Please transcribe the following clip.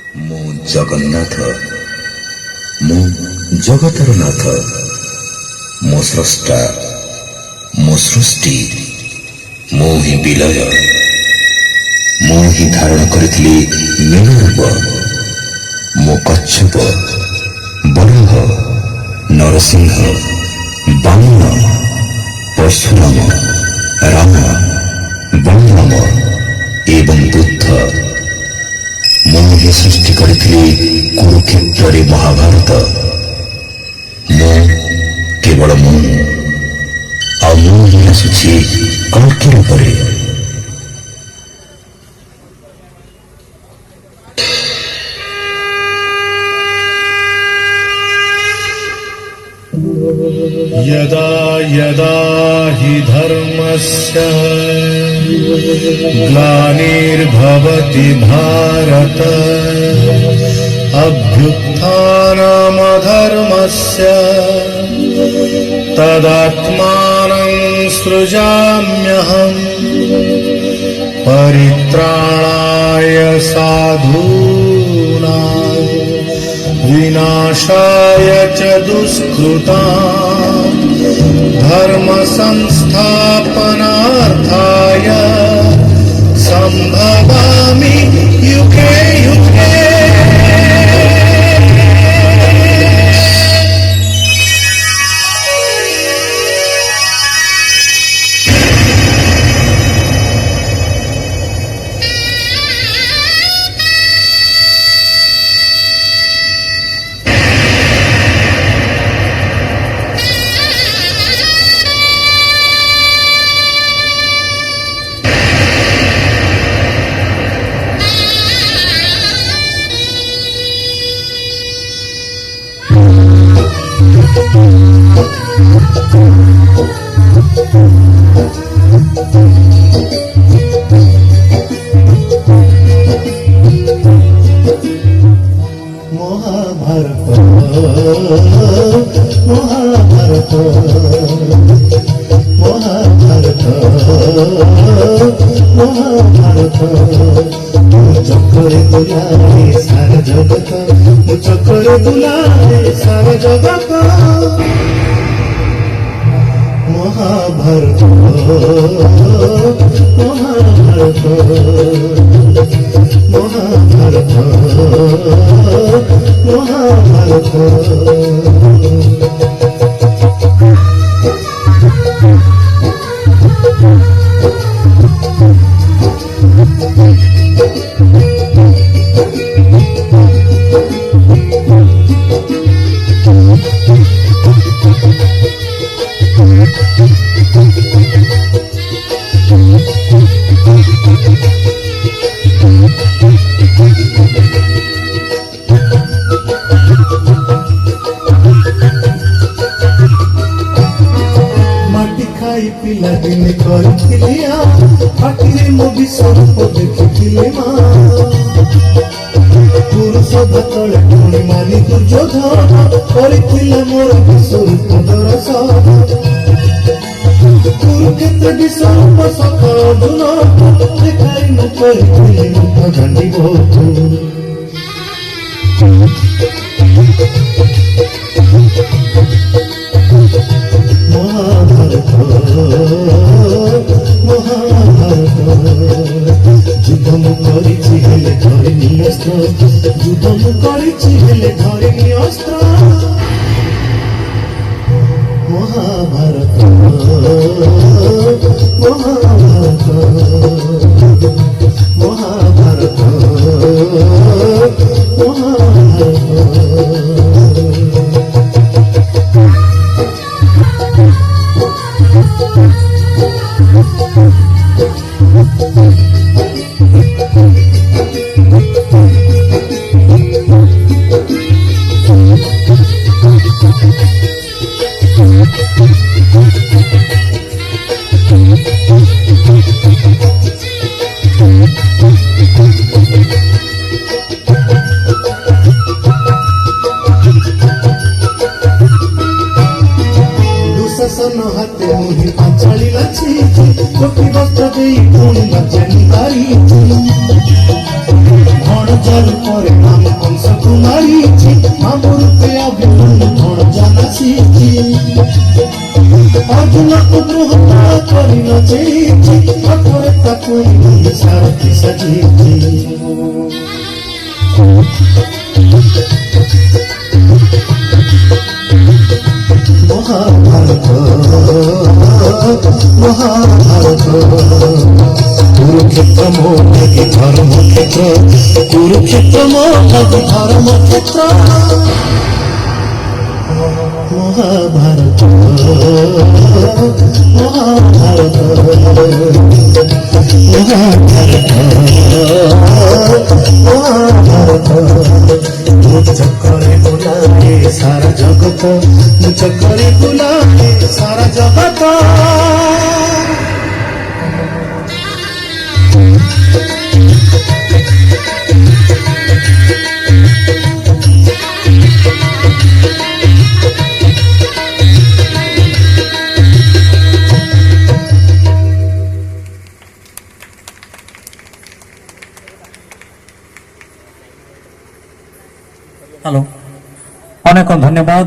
ମୁଁ ଜଗନ୍ନାଥ, ମୁଁ ଜଗତର ନାଥ, ମୋ ସ୍ରଷ୍ଟା, ମୋ ସୃଷ୍ଟି, ମୁଁ ହିଁ ବିଲୟ। ମୁଁ ହିଁ ଧାରଣ କରିଥିଲି ମୀନରୂପ। ମୋ କଚ୍ଛପ, ବରାହ, ନରସିଂହ, ବାମନ, ପରଶୁରାମ, ରାମ, ବଳରାମ ଏବଂ ବୁଦ୍ଧ। ମୁଁ ହିଁ ସୃଷ୍ଟି କରିଥିଲି କୁରୁକ୍ଷେତ୍ରରେ ମହାଭାରତ। ମୁଁ କେବଳ ମୁଁ, ଆଉ ମୁଁ ହିଁ ଆସୁଛି କଳ୍କି ରୂପରେ। यदा यदा हि धर्मस्य ग्लानिर्भवति भारत अभ्युत्थानमधर्मस्य तदात्मानं सृजाम्यहम् परित्राणाय साधूनां विनाशाय च दुष्कृतां धर्म संस्थापनार्थाय संभवामि युगे युगे। चक्रे बुलाए सारा जगत, चक्रे बुलाए सारा जगत। महाभारत महाभारत महाभारत महाभारत। पिला दिन करथिले आखिरे मो विश्वरूप देखिथिले मां पुरुष बतले पुणी मानी दुर्योधन करथिले मोर विश्वरूप दर्शन कुरुक्षेत्र विश्वरूप सखा अर्जुन देखाई न करथिले मुख गंडी बहुत। महाभारत महाभारत युद्ध मु करिछि हेले धरिनी अस्त्र, युद्ध मु करिछि हेले धरिनी अस्त्र। महाभारत महाभारत महाभारत महाभारत। दुशासन हाथे मुहि पांचाली लाछि कोटि वस्त्र देई पुणी नचनी बारी भण जल परे नाम କରିଛି মহাভারত মহাভারত কুরুক্ষেত্র মোটাকে ধর্মক্ষেত্র কুরুক্ষেত্র মোটাকে ধর্মক্ষেত্র মহাভারত মহাভারত মহাভারত চক্করে বুলায়ে সারা জগত চক্করে বুলায়ে সারা জগত হ্যালো, অনেক ধন্যবাদ।